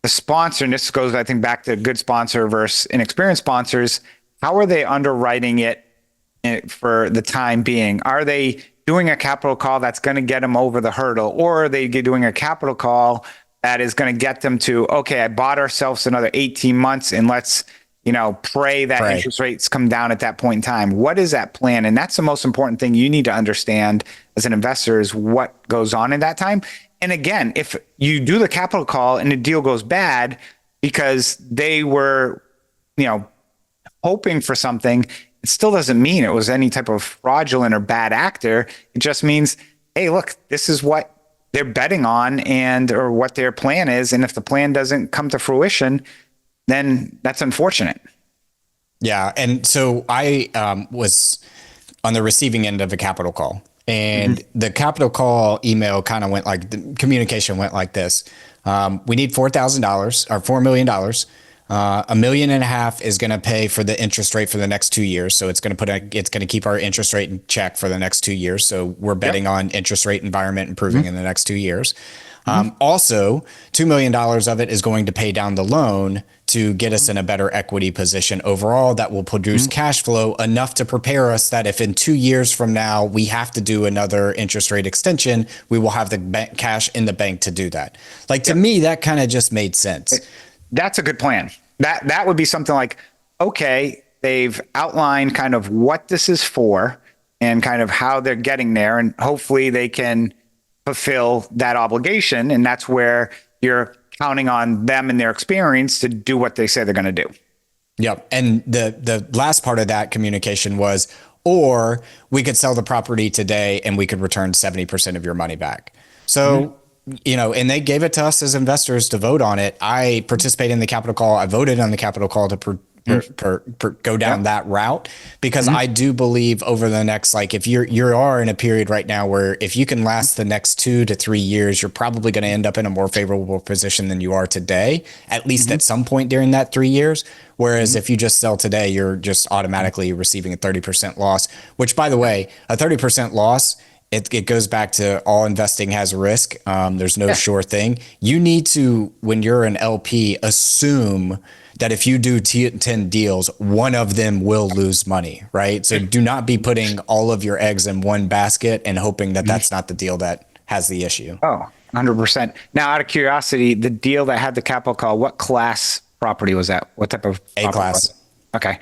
the sponsor. And this goes, I think, back to good sponsor versus inexperienced sponsors. How are they underwriting it for the time being? Are they doing a capital call that's going to get them over the hurdle, or they get doing a capital call that is going to get them to, okay, I bought ourselves another 18 months and let's, pray that interest rates come down at that point in time. What is that plan? And that's the most important thing you need to understand as an investor is what goes on in that time. And again, if you do the capital call and the deal goes bad because they were, hoping for something, it still doesn't mean it was any type of fraudulent or bad actor. It just means, hey, look, this is what they're betting on or what their plan is. And if the plan doesn't come to fruition, then that's unfortunate. Yeah. And so I was on the receiving end of a capital call, and the capital call email kind of the communication went like this. We need $4,000 or $4 million. $1.5 million is going to pay for the interest rate for the next 2 years. So it's going to keep our interest rate in check for the next 2 years. So we're betting on interest rate environment improving in the next 2 years. Also, $2 million of it is going to pay down the loan to get us in a better equity position overall that will produce cash flow enough to prepare us that if in 2 years from now we have to do another interest rate extension, we will have the cash in the bank to do that. To me, that kind of just made sense. That's a good plan. That would be something like, okay, they've outlined kind of what this is for and kind of how they're getting there. And hopefully they can fulfill that obligation. And that's where you're counting on them and their experience to do what they say they're going to do. Yep. And the last part of that communication was, or we could sell the property today and we could return 70% of your money back. So, and they gave it to us as investors to vote on it. I participated in the capital call. I voted on the capital call to go down that route because I do believe over the next, if you are in a period right now where if you can last the next 2 to 3 years, you're probably going to end up in a more favorable position than you are today, at least at some point during that 3 years. Whereas if you just sell today, you're just automatically receiving a 30% loss, which, by the way, a 30% loss, it goes back to all investing has risk. There's no sure thing. You need to, when you're an LP, assume that if you do 10 deals, one of them will lose money, right? So do not be putting all of your eggs in one basket and hoping that that's not the deal that has the issue. Oh, 100%. Now, out of curiosity, the deal that had the capital call, what class property was that? What type of A class? Okay.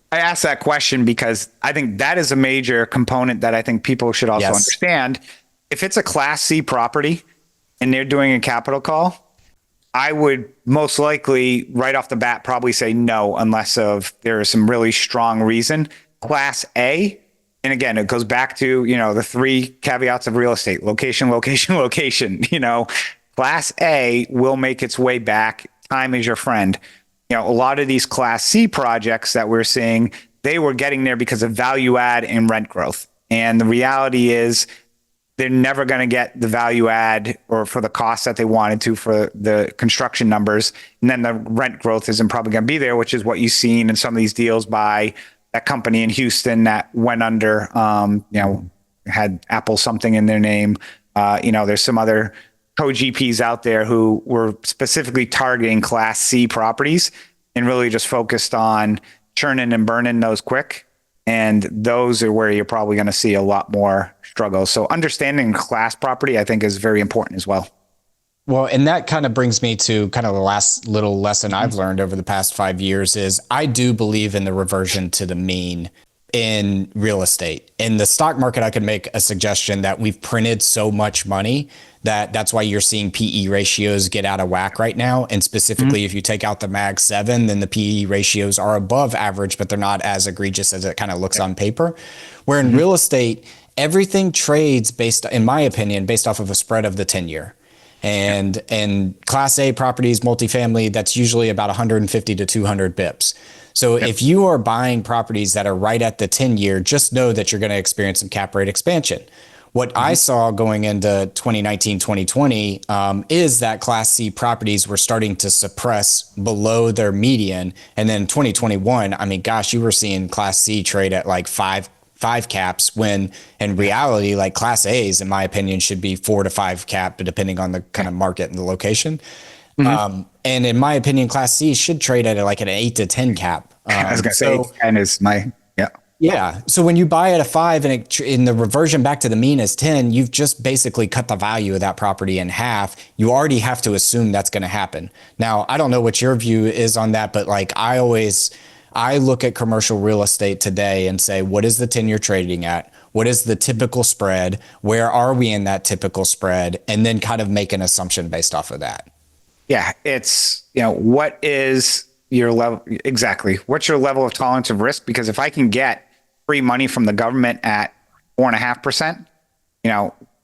I asked that question because I think that is a major component that I think people should also understand. If it's a Class C property and they're doing a capital call, I would most likely right off the bat probably say no, unless there is some really strong reason. Class A, and again, it goes back to, the 3 caveats of real estate: location, location, location. Class A will make its way back. Time is your friend. A lot of these Class C projects that we're seeing, they were getting there because of value add and rent growth. And the reality is they're never going to get the value add or for the cost that they wanted to for the construction numbers. And then the rent growth isn't probably going to be there, which is what you've seen in some of these deals by that company in Houston that went under, had Apple something in their name. There's some other co-GPs out there who were specifically targeting Class C properties and really just focused on churning and burning those quick. And those are where you're probably going to see a lot more struggles. So understanding class property, I think, is very important as well. Well, and that kind of brings me to kind of the last little lesson I've learned over the past 5 years is I do believe in the reversion to the mean in real estate. In the stock market, I could make a suggestion that we've printed so much money that's why you're seeing PE ratios get out of whack right now. And specifically, if you take out the Mag 7, then the PE ratios are above average, but they're not as egregious as it kind of looks on paper. Where in real estate, everything trades in my opinion, based off of a spread of the 10-year. And Class A properties, multifamily, that's usually about 150 to 200 bips. So if you are buying properties that are right at the 10-year, just know that you're going to experience some cap rate expansion. What I saw going into 2019, 2020 is that Class C properties were starting to suppress below their median. And then 2021, I mean, gosh, you were seeing Class C trade at like five caps when in reality, like Class A's, in my opinion, should be 4 to 5 cap, depending on the kind of market and the location. And in my opinion, Class C should trade at like an 8 to 10 cap. I was going to say 10 is Yeah. So when you buy at a 5 and in the reversion back to the mean is 10, you've just basically cut the value of that property in half. You already have to assume that's going to happen. Now, I don't know what your view is on that, but like I look at commercial real estate today and say, what is the 10-year trading at? What is the typical spread? Where are we in that typical spread? And then kind of make an assumption based off of that. Yeah, it's, what is your level? Exactly. What's your level of tolerance of risk? Because if I can get free money from the government at 4.5%,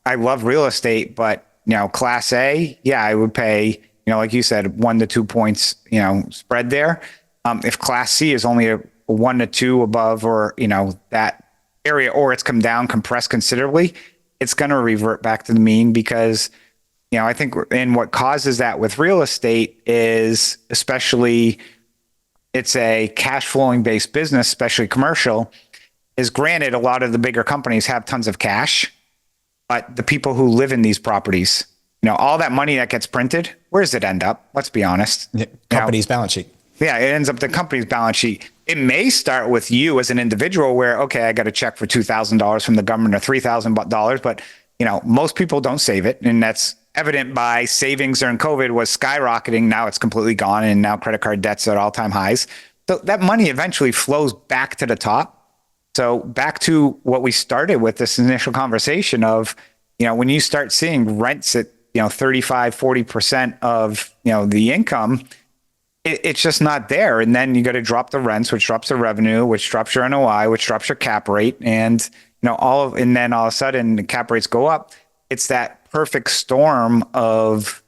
I love real estate, but, class A, yeah, I would pay, like you said, 1 to 2 points, spread there. If class C is only a 1 to 2 above, or, that area, or it's come down, compressed considerably, it's going to revert back to the mean because, I think, and what causes that with real estate is, especially it's a cash flowing based business, especially commercial, is granted a lot of the bigger companies have tons of cash, but the people who live in these properties, all that money that gets printed, where does it end up? Let's be honest. The company's balance sheet. Yeah, it ends up the company's balance sheet. It may start with you as an individual where, okay, I got a check for $2,000 from the government or $3,000, but most people don't save it. And that's evident by savings during COVID was skyrocketing. Now it's completely gone. And now credit card debts are at all-time highs. So that money eventually flows back to the top. So back to what we started with this initial conversation of, when you start seeing rents at, 35, 40% of, the income, it's just not there. And then you got to drop the rents, which drops the revenue, which drops your NOI, which drops your cap rate. And, and then all of a sudden the cap rates go up. It's that perfect storm of,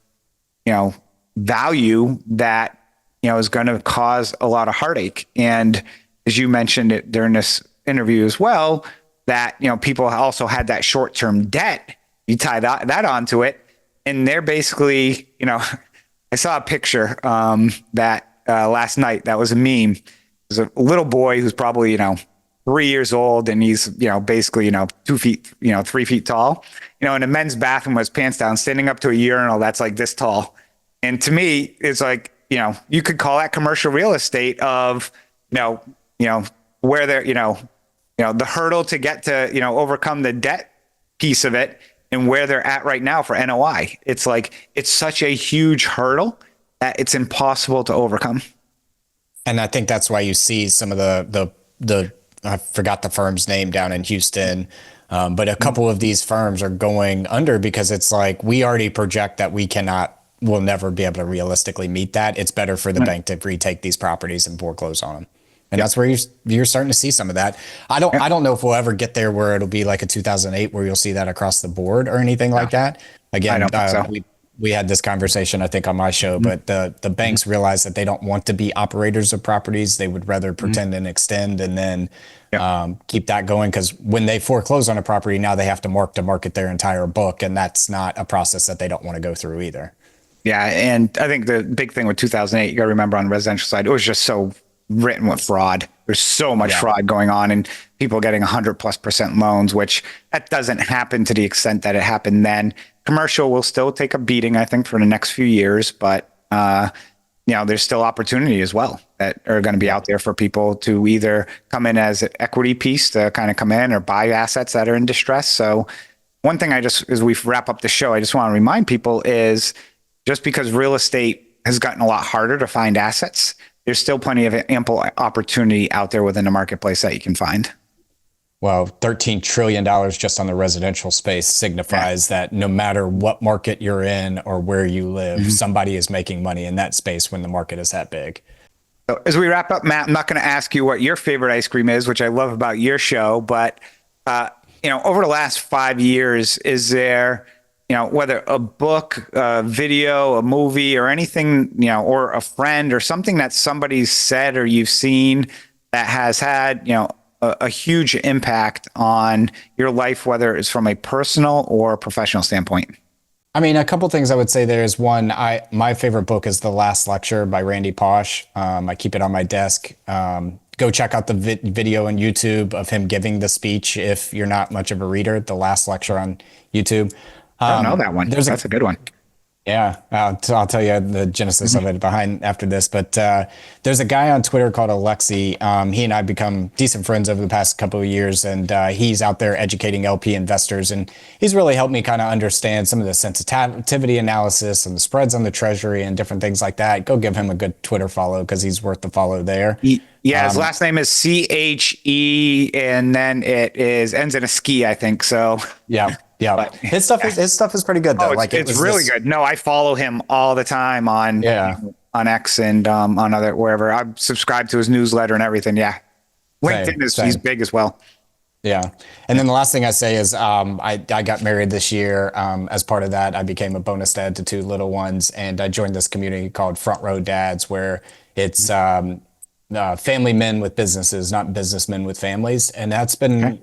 value that, is going to cause a lot of heartache. And as you mentioned it during this interview as well, that, people also had that short-term debt. You tie that onto it, and they're basically, I saw a picture that last night that was a meme. There's a little boy who's probably 3 years old, and he's basically 2 feet 3 feet tall. In a men's bathroom with his pants down, standing up to a urinal that's like this tall. And to me, it's like you could call that commercial real estate of where they're the hurdle to get to overcome the debt piece of it. And where they're at right now for NOI. It's like, it's such a huge hurdle that it's impossible to overcome. And I think that's why you see some of the I forgot the firm's name down in Houston, but a couple of these firms are going under because it's like, we already project that we'll never be able to realistically meet that. It's better for the bank to retake these properties and foreclose on them. And that's where you're starting to see some of that. I don't know if we'll ever get there where it'll be like a 2008 where you'll see that across the board or anything like that. Again, I don't think so. We had this conversation, I think, on my show, but the banks realize that they don't want to be operators of properties. They would rather pretend and extend and then keep that going, because when they foreclose on a property, now they have to mark to market their entire book, and that's not a process that they don't want to go through either. Yeah, and I think the big thing with 2008, you got to remember on the residential side, it was just so written with fraud. There's so much fraud going on, and people getting 100+% loans, which that doesn't happen to the extent that it happened then. Commercial will still take a beating, I think, for the next few years, but there's still opportunity as well that are going to be out there for people to either come in as an equity piece to kind of come in or buy assets that are in distress. So one thing as we wrap up the show, I just want to remind people is just because real estate has gotten a lot harder to find assets, there's still plenty of ample opportunity out there within the marketplace that you can find. Well, $13 trillion just on the residential space signifies that no matter what market you're in or where you live, somebody is making money in that space when the market is that big. So as we wrap up, Matt, I'm not going to ask you what your favorite ice cream is, which I love about your show, but over the last 5 years, is there, whether a book, a video, a movie, or anything, or a friend or something that somebody's said or you've seen that has had, a huge impact on your life, whether it's from a personal or professional standpoint? I mean, a couple things I would say there is one, my favorite book is The Last Lecture by Randy Pausch. I keep it on my desk. Go check out the video on YouTube of him giving the speech if you're not much of a reader, The Last Lecture on YouTube. I don't know that one. That's a good one. Yeah, I'll tell you the genesis of it behind after this. But there's a guy on Twitter called Alexi. He and I become decent friends over the past couple of years, and he's out there educating LP investors, and he's really helped me kind of understand some of the sensitivity analysis and the spreads on the Treasury and different things like that. Go give him a good Twitter follow because he's worth the follow there. Yeah, his last name is CHE, and then it ends in a ski, I think. So yeah. Yeah, but his stuff is pretty good though. It's really good. No, I follow him all the time on X and on other wherever. I subscribe to his newsletter and everything. Yeah, LinkedIn he's big as well. Yeah, and then the last thing I say is I got married this year. As part of that, I became a bonus dad to 2 little ones, and I joined this community called Front Row Dads, where it's family men with businesses, not businessmen with families, and that's been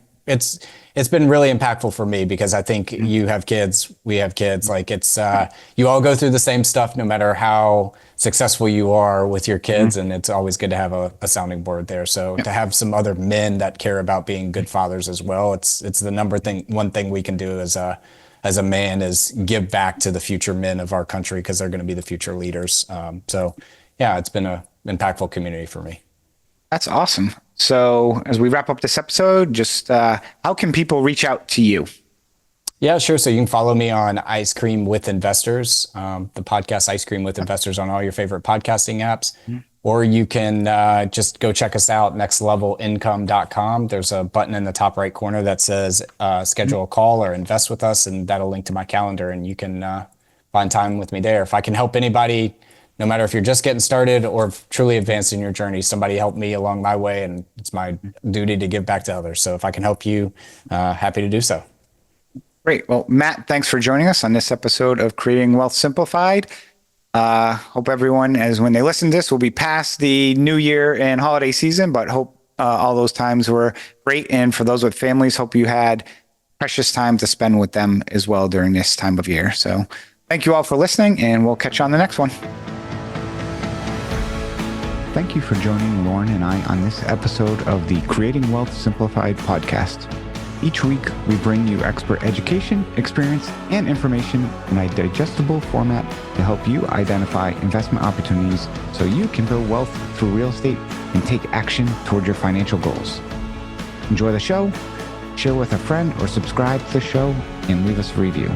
it's been really impactful for me because I think you have kids, we have kids. Like it's you all go through the same stuff, no matter how successful you are with your kids, and it's always good to have a sounding board there. So to have some other men that care about being good fathers as well, it's the one thing we can do as a man is give back to the future men of our country because they're going to be the future leaders. So yeah, it's been a impactful community for me. That's awesome. So as we wrap up this episode, just how can people reach out to you? Yeah, sure. So you can follow me on Ice Cream with Investors, the podcast Ice Cream with Investors on all your favorite podcasting apps. Or you can just go check us out, nextlevelincome.com. There's a button in the top right corner that says schedule a call or invest with us, and that'll link to my calendar, and you can find time with me there. If I can help anybody, no matter if you're just getting started or truly advancing your journey, somebody helped me along my way, and it's my duty to give back to others. So if I can help you, happy to do so. Great. Well, Matt, thanks for joining us on this episode of Creating Wealth Simplified. Hope everyone, as when they listen to this, will be past the New Year and holiday season, but hope all those times were great. And for those with families, hope you had precious time to spend with them as well during this time of year. So thank you all for listening, and we'll catch you on the next one. Thank you for joining Lauren and I on this episode of the Creating Wealth Simplified podcast. Each week, we bring you expert education, experience, and information in a digestible format to help you identify investment opportunities so you can build wealth through real estate and take action toward your financial goals. Enjoy the show, share with a friend, or subscribe to the show and leave us a review.